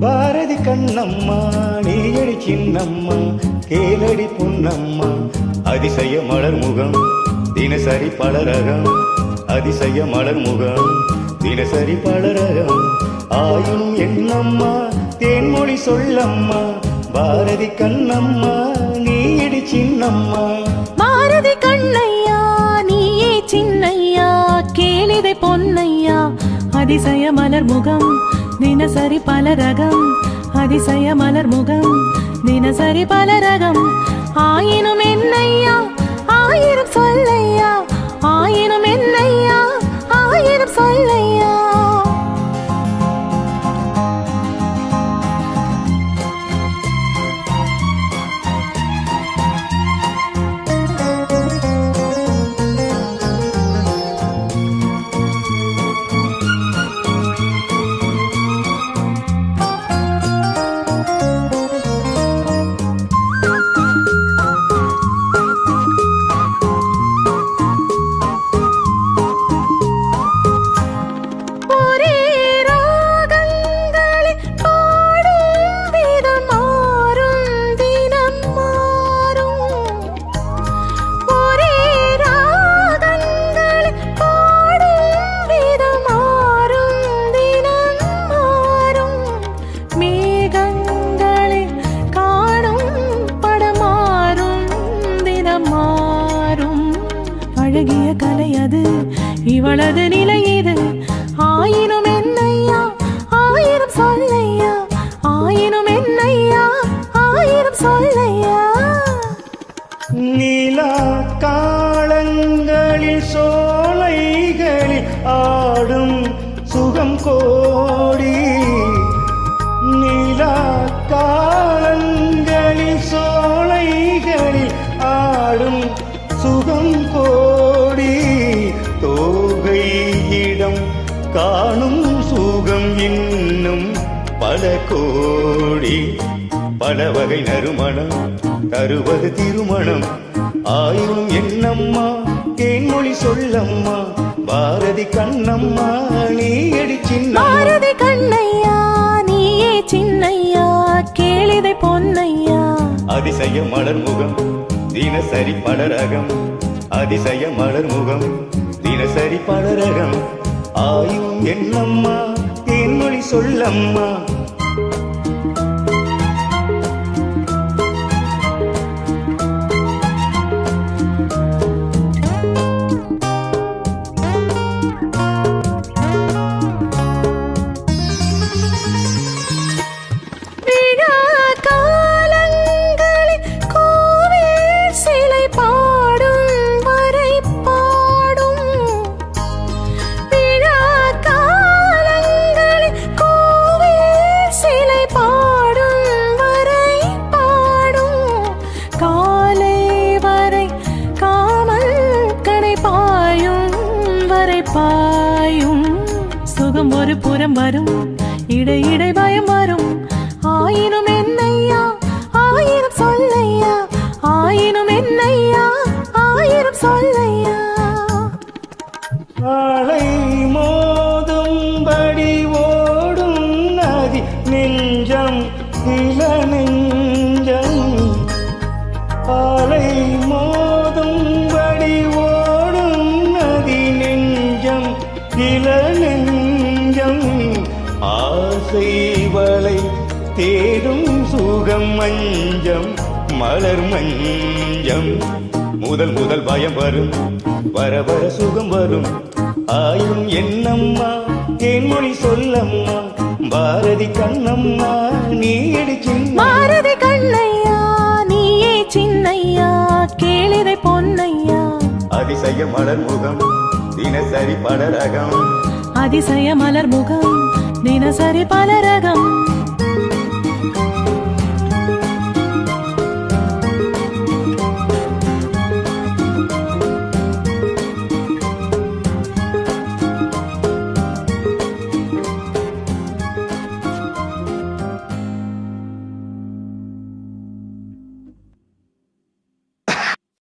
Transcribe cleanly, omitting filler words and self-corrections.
பாரதி கண்ணம்மா நீயடி சின்னம்மா கேளடி பொன்னம்மா அதிசய மலர் முகம் தினசரி பலரகம் அதிசய மலர் முகம் தினசரி பலரகம் ஆயினும் என்னம்மா தேன்மொழி சொல்லம்மா பாரதி கண்ணம்மா நீயடி சின்னம்மா பாரதி கண்ணையா நீயே சின்னையா கேளிதை பொன்னையா அதிசய மலர் முகம் தினசரி பலரகம் அதிசய மலர் முகம் தினசரி பலரகம் ஆயினும் என்னையா ஆயிரம் சொல்லையா ஆயினும் என்னையா ஆயிரம் சொல்லையா அழகிய கலை அது இவளது நிலை இது ஆயினும் என்னையா ஆயிரம் சொல்லையா ஆயினும் என்னையா ஆயிரம் சொல்லையா நீலா காலங்களில் சோலைகளில் ஆடும் சுகம் கோடி நீலா காலங்களில் சோலைகளில் ஆடும் சுகம் கோடி தோகையிடம் காணும் சுகம் இன்னும் பல கோடி பல வகை நறுமணம் தருவது திருமணம் ஆயினும் என்னம்மா தேன்மொழி சொல்லம்மா பாரதி கண்ணம்மா நீயடி சின்ன பாரதி கண்ணையா நீயே சின்னையா கேளிதை பொன்னையா அதிசய மலர் முகம் தினசரி பலரகம் அதிசய மலர் முகம் தினசரி பலரகம் ஆயும் என்னம்மா தேன்மொழி சொல்லம்மா பாயும் சுகம் ஒரு புறம் வரும் இடை இடை பயம் வரும் ஆயினும் என்னையா ஆயிரம் சொல்லையா ஆயினும் என்னையா ஆயிரம் சொல்லையா ஆளை மோதும்படி ஓடும் நதி நெஞ்சம் இள நெஞ்சம் ஆளை மோதும்படி ஓடும் நதி நெஞ்சம் இள நெஞ்சம் ஆசை வளை தேடும் சுகம் மஞ்சம் மலர் மஞ்சம் முதல் முதல் பயம் வரும் வர வர சுகம் வரும் ஆயும் என்னம்மா தேன்மொழி சொல்லம்மா பாரதி கண்ணம்மா நீயடி சின்ன பாரதி கண்ணையா நீயே சின்னையா கேளிதை பொன்னையா அதிசய மலர் முகம் தினசரி பலரகம் அதிசய மலர் முகம் தினசரி பலரகம்